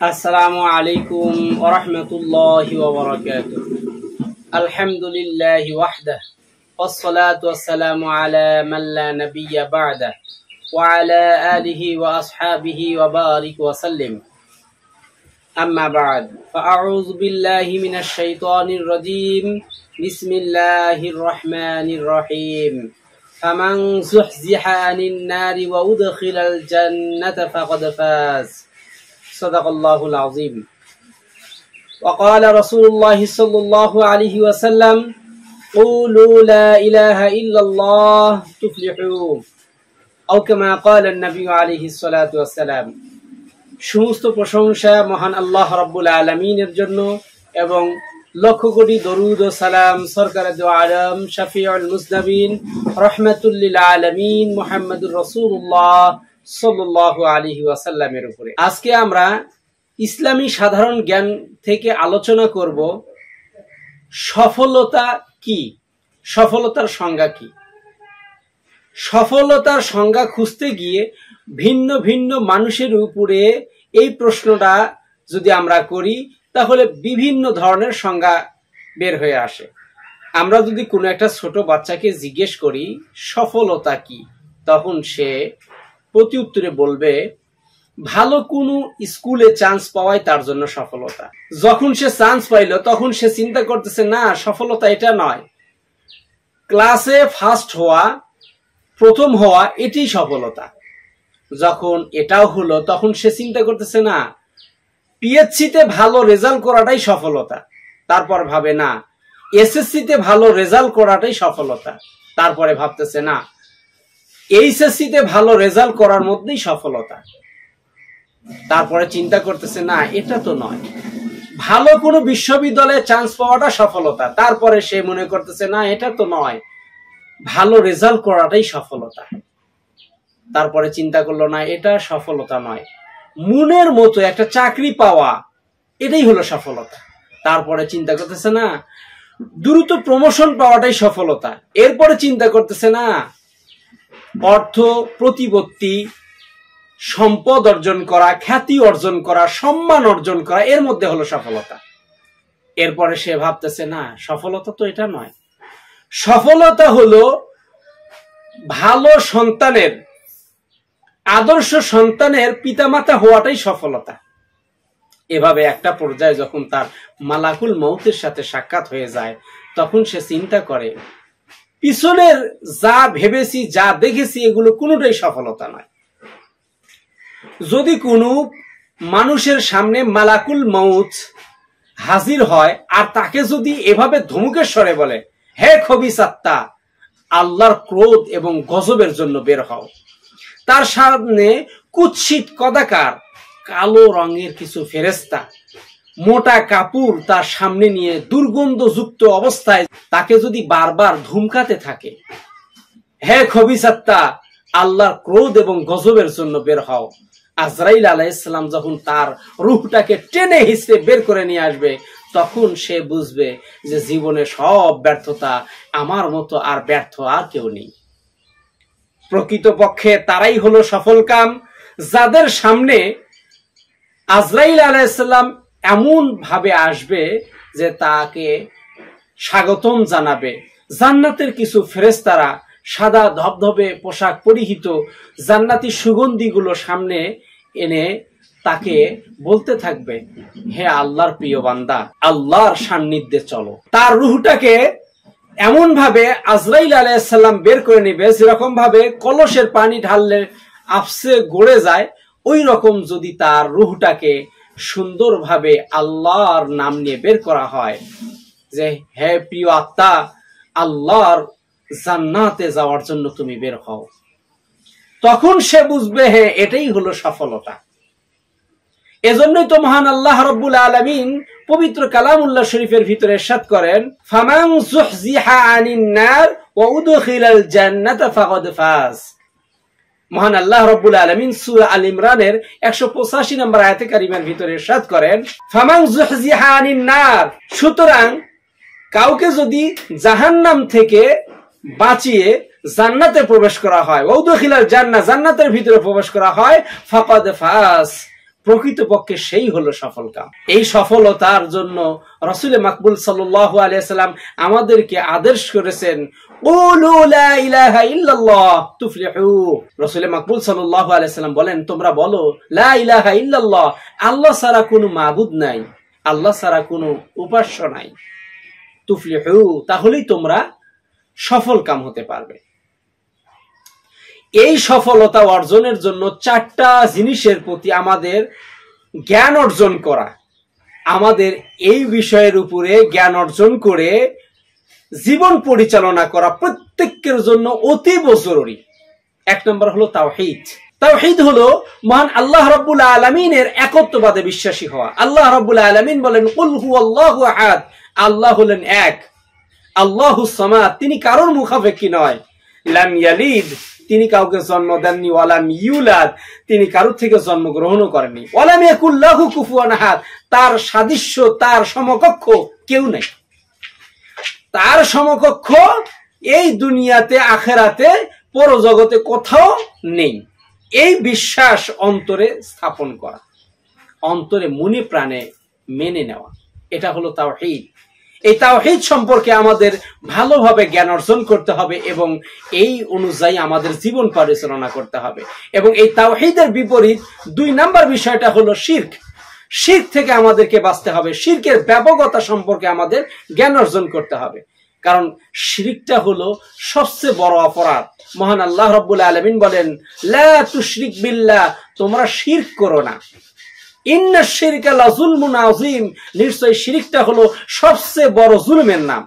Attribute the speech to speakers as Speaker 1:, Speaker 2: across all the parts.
Speaker 1: আসসালামু আলাইকুম ওয়া রাহমাতুল্লাহি ওয়া বারাকাতুহু। আলহামদুলিল্লাহি ওয়াহদাহু ওয়াস সালাতু ওয়াস সালামু আলা মান লা নাবিয়্যা বা'দাহু ওয়া আলা আলিহি ওয়া আসহাবিহি ওয়া বারিক ওয়া সাল্লিম। আম্মা বা'দ, ফাআউযু বিল্লাহি মিনাশ শাইতানির রাজীম। বিসমিল্লাহির রাহমানির রহিম। ফামান যুহজিহা আনিন নারি ওয়া উদখিলাল জান্নাতা ফাকাদ ফাজ। সাদাকাল্লাহুল আযীম। وقال رسول الله صلى الله عليه وسلم قولوا لا إله إلا الله تفلحوا أو كما قال النبي عليه الصلاة والسلام। সমস্ত প্রশংসা মহান আল্লাহ রাব্বুল আলামিনের জন্য এবং লক্ষ কোটি দরুদ ও সালাম সরকারে দো আলম শাফিউল মুজনাবিন রাহমাতুল লিল আলামিন মুহাম্মদুর রাসূলুল্লাহ সাল্লাল্লাহু আলাইহি ওয়াসাল্লামের উপরে। আজকে আমরা ইসলামী সাধারণ জ্ঞান থেকে আলোচনা করব সফলতা কি, সফলতার সংজ্ঞা কি। সফলতার সংজ্ঞা খুঁজতে গিয়ে ভিন্ন ভিন্ন মানুষের উপরে এই প্রশ্নটা যদি আমরা করি তাহলে বিভিন্ন ধরনের সংজ্ঞা বের হয়ে আসে। আমরা যদি কোনো একটা ছোট বাচ্চাকে জিজ্ঞেস করি সফলতা কি, তখন সে প্রতি উত্তরে বলবে ভালো কোনো স্কুলে চান্স পাওয়াই তার জন্য সফলতা। যখন সে চান্স পাইল তখন সে চিন্তা করতেছে না, সফলতা এটা নয়, ক্লাসে ফার্স্ট হওয়া, প্রথম হওয়া এটাই সফলতা। যখন এটাও হলো তখন সে চিন্তা করতেছে না, পিএইচসিতে ভালো রেজাল্ট করাটাই সফলতা। তারপর ভাবে না, এসএসসিতে ভালো রেজাল্ট করাটাই সফলতা। তারপরে ভাবতেছে না, এইচএসসিতে ভালো রেজাল্ট করার মধ্যেই সফলতা। তারপরে চিন্তা করতেছে না, এটা তো নয়, ভালো কোনো বিশ্ববিদ্যালয়ে চান্স পাওয়াটা সফলতা। তারপরে সে মনে করতেছে না, এটা তো নয়, ভালো রেজাল্ট করাটাই সফলতা। তারপরে চিন্তা করলো না, এটা সফলতা নয়, মনের মতো একটা চাকরি পাওয়া এটাই হলো সফলতা। তারপরে চিন্তা করতেছে না, দ্রুত প্রমোশন পাওয়াটাই সফলতা। এরপরে চিন্তা করতেছে না, অর্থ প্রতিপত্তি, সম্পদ অর্জন করা, খ্যাতি অর্জন করা, সম্মান অর্জন করা এর মধ্যে হলো সফলতা। এরপরে সে ভাবতেছে না, সফলতা তো এটা নয়, সফলতা হলো ভালো সন্তানের, আদর্শ সন্তানের পিতামাতা হওয়াটাই সফলতা। এভাবে একটা পর্যায়ে যখন তার মালাকুল মউতের সাথে সাক্ষাৎ হয়ে যায় তখন সে চিন্তা করে পিছনের যা ভেবেছি, যা দেখেছি এগুলো কোনোটাই সফলতা নয়। যদি কোনো মানুষের সামনে মালাকুল মউত হাজির হয় আর তাকে যদি এভাবে ধমকের স্বরে বলে, হে খবিস আত্মা, আল্লাহর ক্রোধ এবং গজবের জন্য বের হও, তার সামনে কুৎসিত কদাকার কালো রঙের কিছু ফেরেশতা মোটা কাপড় তার সামনে নিয়ে দুর্গন্ধযুক্ত অবস্থায় তাকে যদি বারবার ধমকাতে থাকে, হে খবিস আত্মা, আল্লাহর ক্রোধ এবং গজবের জন্য বের হও, আজরাইল আলাইহিস সালাম যখন তার রূহটাকে টেনে হিঁচড়ে বের করে নিয়ে আসবে তখন সে বুঝবে যে জীবনে সব ব্যর্থতা, আমার মতো আর ব্যর্থ আর কেউ নেই। প্রকৃতপক্ষে তারাই হলো সফলকাম, যাদের সামনে আজরাইল আলাইহিস সালাম এমন ভাবে আসবে যে তাকে স্বাগতম জানাবে। জান্নাতের কিছু ফেরেশতারা সাদা ধবধবে পোশাক পরিহিত জান্নাতি সুগন্ধিগুলো সামনে এনে তাকে বলতে থাকবে, হে আল্লাহর প্রিয় বান্দা, আল্লাহর সান্নিধ্যে চলো। তার রূহটাকে এমন ভাবে আজরাইল আলাইহিস সালাম বের করে নিবে যেরকম ভাবে কলসের পানি ঢাললে আপসে গড়ে যায়, ওই রকম যদি তার রূহটাকে সুন্দরভাবে আল্লাহর নাম নিয়ে বের করা হয় যে হে প্রিয় আত্মা, আল্লাহর জান্নাতে যাওয়ার জন্য তুমি বের হও, তখন সে বুঝবে হ্যাঁ এটাই হলো সফলতা। এজন্যই তো মহান আল্লাহ রাব্বুল আলামিন পবিত্র কালামুল্লাহ শরীফের ভিতরে ইরশাদ করেন, ফামান যুহজিহা আনিন নার ওয়া উদখিলাল জান্নাতা ফাকাদ ফাজ। মহান আল্লাহ রাব্বুল আলামিন সূরা আল ইমরানের 185 নম্বর আয়াতে কারিমার ভিতরে ইরশাদ করেন, ফামান যুহজিহা আনিন নার, সুতরাং কাউকে যদি জাহান্নাম থেকে বাঁচিয়ে জান্নাতে প্রবেশ করা হয়, ওয়া উদখিলাল জান্নাহ, জান্নাতের ভিতরে প্রবেশ করা হয়, ফাকাদ ফাজ, প্রকৃতপক্ষে সেই হলো সফল কাম। এই সফলতার জন্য রাসূল মাকবুল সাল্লাল্লাহু আলাইহি সাল্লাম আমাদেরকে আদেশ করেছেন, কুলু লা ইলাহা ইল্লাল্লাহ তুফলিহু। রাসূল মাকবুল সাল্লাল্লাহু আলাইহি সাল্লাম বলেন, তোমরা বলো লা ইলাহা ইল্লাল্লাহ, আল্লাহ ছাড়া কোনো মাবুদ নাই, আল্লাহ ছাড়া কোনো উপাস্য নাই, তুফলিহু, তাহলেই তোমরা সফল কাম হতে পারবে। এই সফলতা অর্জনের জন্য 4টা জিনিসের প্রতি আমাদের জ্ঞান অর্জন করা, আমাদের এই বিষয়ের উপরে জ্ঞান অর্জন করে জীবন পরিচালনা করা প্রত্যেকের জন্য অতীব জরুরি। 1 নম্বর হলো তাওহীদ। তাওহীদ হলো মহান আল্লাহ রাব্বুল আলামিনের একত্ববাদে বিশ্বাসী হওয়া। আল্লাহ রাব্বুল আলামিন বলেন, কুল হুয়াল্লাহু আহাদ, আল্লাহ হলেন এক। আল্লাহুস সামাদ, তিনি কারোর মুখাপেক্ষী নয়। লাম ইয়ালিদ, তিনি কাউকে জন্ম দেননি। ওয়ালাম ইউলাদ, তিনি কারোর থেকে জন্মগ্রহণও করেননি। ওয়ালাম ইয়াকুল লাহু কুফুয়ান আহাদ, তার সাদৃশ্য, তার সমকক্ষ কেউ নেই। তার সমকক্ষ এই দুনিয়াতে, আখেরাতে, পরজগতে কোথাও নেই। এই বিশ্বাস অন্তরে স্থাপন করা, অন্তরে মনে প্রাণে মেনে নেওয়া, এটা হলো তাওহীদ। এই তাওহীদ সম্পর্কে আমাদের ভালোভাবে জ্ঞান অর্জন করতে হবে এবং এই অনুযায়ী আমাদের জীবন পরিচালনা করতে হবে। এবং এই তাওহীদের বিপরীত 2 নাম্বার বিষয়টা হলো শিরক। শিরক থেকে আমাদেরকে বাঁচতে হবে। শিরকের ব্যাপকতা সম্পর্কে আমাদের জ্ঞান অর্জন করতে হবে, কারণ শিরকটা হলো সবচেয়ে বড় অপরাধ। মহান আল্লাহ রাব্বুল আলামিন বলেন, লা তুশরিক বিল্লাহ, তোমরা শিরক করো না। ইন্নাশ শিরকা লাযুলমুন আযীম, নিশ্চয় শিরকটা হলো সবচেয়ে বড় জুলুমের নাম।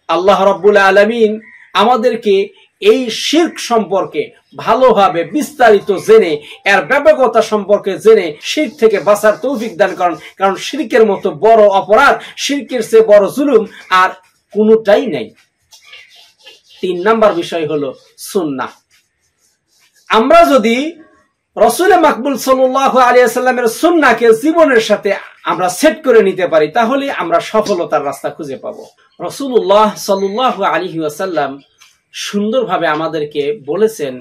Speaker 1: আল্লাহ রাব্বুল আলামিন আমাদেরকে এই শিরক সম্পর্কে ভালোভাবে বিস্তারিত জেনে, এর ব্যাপকতা সম্পর্কে জেনে শিরক থেকে বাঁচার তৌফিক দান করেন, কারণ শিরকের মতো বড় অপরাধ, শিরকের চেয়ে বড় জুলুম আর কোনোটাই নেই। 3 নাম্বার বিষয় হলো সুন্নাহ। আমরা যদি রাসূল মাকবুল সাল্লাল্লাহু আলাইহি ওয়াসাল্লামের সুন্নাহকে জীবনের সাথে আমরা সেট করে নিতে পারি, তাহলে আমরা সফলতার রাস্তা খুঁজে পাবো। রাসূলুল্লাহ সাল্লাল্লাহু আলাইহি ওয়াসাল্লাম সুন্দরভাবে আমাদেরকে বলেছেন,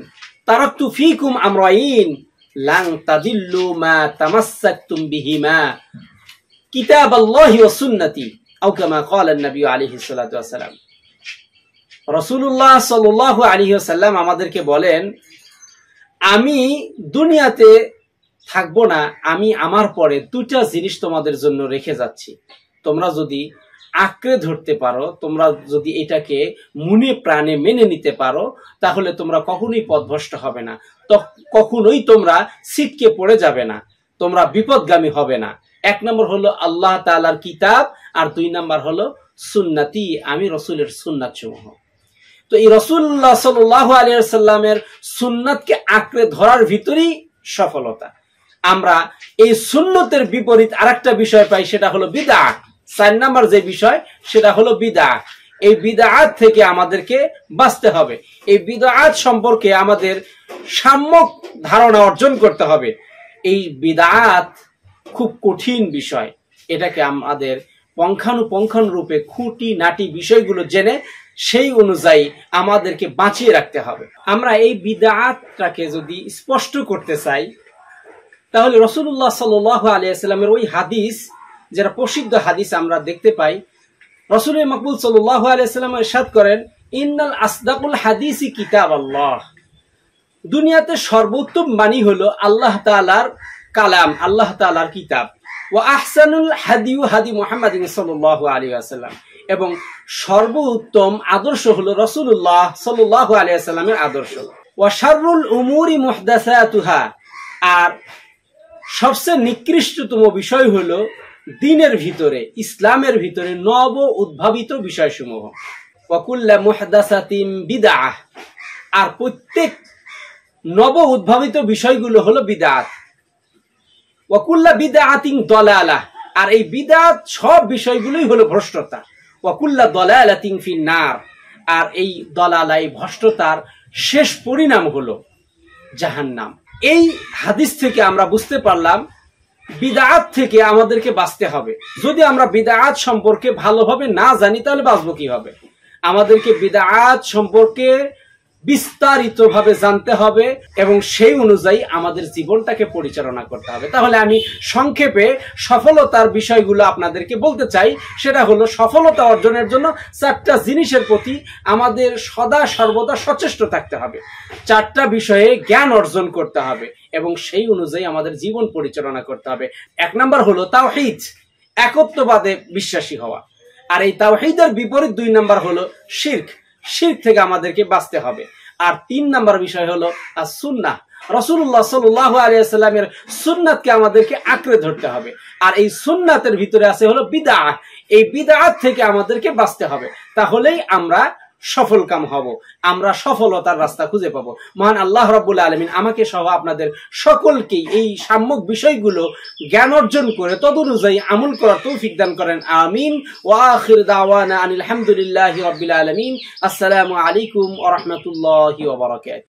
Speaker 1: তারাকতু ফীকুম আমরাইন লান তাদিল্লু মা তামাসসাকতুম বিহিমা, কিতাবাল্লাহি ওয়া সুন্নতি, আও কামা ক্বালা নবী আলাইহিস সালাতু ওয়াস সালাম। রাসূলুল্লাহ সাল্লাল্লাহু আলাইহি ওয়াসাল্লাম আমাদেরকে বলেন, আমি দুনিয়াতে থাকবো না, আমি আমার পরে 2টা জিনিস তোমাদের জন্য রেখে যাচ্ছি। তোমরা যদি আঁকড়ে ধরতে পারো, তোমরা যদি এটাকে মনে প্রাণে মেনে নিতে পারো, তাহলে তোমরা কখনোই পথভ্রষ্ট হবে না, কখনোই তোমরা ছিটকে পড়ে যাবে না, তোমরা বিপদগামী হবে না। 1 নম্বর হলো আল্লাহ তাআলার কিতাব, আর 2 নম্বর হলো সুন্নতি, আমি রাসূলের সুন্নাত সমূহ। তো এই রাসূলুল্লাহ সাল্লাল্লাহু আলাইহি ওয়াসাল্লামের সুন্নাতকে আঁকড়ে ধরার ভিতরেই সফলতা। আমরা এই সুন্নতের বিপরীত আরেকটা বিষয় পাই, সেটা হলো বিদআত। 4 নাম্বার যে বিষয়, সেটা হলো বিদআত। এই বিদআত থেকে আমাদেরকে বাঁচতে হবে। এই বিদআত সম্পর্কে আমাদের সম্যক ধারণা অর্জন করতে হবে। এই বিদআত খুব কঠিন বিষয়, এটাকে আমাদের পুঙ্খানুপুঙ্খানুরূপে খুঁটি নাটি বিষয়গুলো জেনে সেই অনুযায়ী আমাদেরকে বাঁচিয়ে রাখতে হবে। আমরা এই বিদআতটাকে যদি স্পষ্ট করতে চাই, তাহলে রাসূলুল্লাহ সাল্লাল্লাহু আলাইহি ওয়াসাল্লামের ওই হাদিস, যেটা প্রসিদ্ধ হাদিস আমরা দেখতে পাই, রাসূল মাকবুল সাল্লাল্লাহু আলাইহি ওয়াসাল্লাম ইরশাদ করেন, ইন্নাল আসদাকুল হাদিসি কিতাবাল্লাহ, দুনিয়াতে সর্বোত্তম বাণী হলো আল্লাহ তাআলার কালাম, আল্লাহ তাআলার কিতাব। ওয়া আহসানুল হাদিউ হাদি মুহাম্মাদিন সাল্লাল্লাহু আলাইহি ওয়াসাল্লাম, এবং সর্বোত্তম আদর্শ হলো রাসূলুল্লাহ সাল্লাল্লাহু আলাইহি ওয়াসাল্লামের আদর্শ। ওয়া শাররুল উমুরি মুহদাসাতুহা, আর সবচেয়ে নিকৃষ্টতম বিষয় হলো দ্বীনের ভিতরে, ইসলামের ভিতরে নব উদ্ভাবিত বিষয়সমূহ। ওয়া কুল্লু মুহদাসাতিন বিদআহ, আর প্রত্যেক নব উদ্ভাবিত বিষয়গুলো হলো বিদআত। ওয়া কুল্লু বিদআতিন দালালাহ, আর এই বিদআত সব বিষয়গুলোই হলো ভ্রষ্টতা। ওয়া কুল্লু দালালাতিন ফিন নার, আর এই দালালা, এই ভ্রষ্টতার শেষ পরিণাম হলো জাহান্নাম। এই হাদিস থেকে আমরা বুঝতে পারলাম বিদআত থেকে আমাদেরকে বাঁচতে হবে। যদি আমরা বিদআত সম্পর্কে ভালোভাবে না জানি, তাহলে বাঁচবো কিভাবে? আমাদেরকে বিদআত সম্পর্কে বিস্তারিতভাবে জানতে হবে এবং সেই অনুযায়ী আমাদের জীবনটাকে পরিচালনা করতে হবে। তাহলে আমি সংক্ষেপে সফলতার বিষয়গুলো আপনাদেরকে বলতে চাই। সেটা হলো, সফলতা অর্জনের জন্য 4টা জিনিসের প্রতি আমাদের সদা সর্বদা সচেষ্ট থাকতে হবে। 4টা বিষয়ে জ্ঞান অর্জন করতে হবে এবং সেই অনুযায়ী আমাদের জীবন পরিচালনা করতে হবে। 1 নাম্বার হলো তাওহীদ, একত্ববাদে বিশ্বাসী হওয়া। আর এই তাওহীদের বিপরীত 2 নাম্বার হলো শিরক, শিরক থেকে আমাদেরকে বাঁচতে হবে। আর 3 নাম্বার বিষয় হলো সুন্নাহ, রাসূলুল্লাহ সাল্লাল্লাহু আলাইহি ওয়াসাল্লামের সুন্নাতকে আমাদেরকে আঁকড়ে ধরতে হবে। আর এই সুন্নাতের ভিতরে আছে হলো বিদআত, এই বিদআত থেকে আমাদেরকে বাঁচতে হবে। তাহলেই আমরা সফলকাম হব, আমরা সফলতার রাস্তা খুঁজে পাবো। মহান আল্লাহ রাব্বুল আলামিন আমাকে সহ আপনাদের সকলকেই এই সাম্যক বিষয়গুলো জ্ঞান অর্জন করে তদনুযায়ী আমল করার তৌফিক দান করেন। আমিন। ওয়া আখির দাওয়ানা আনিল হামদুলিল্লাহি রাব্বিল আলামিন। আসসালামু আলাইকুম ওয়া রাহমাতুল্লাহি ওয়া বারাকাতুহু।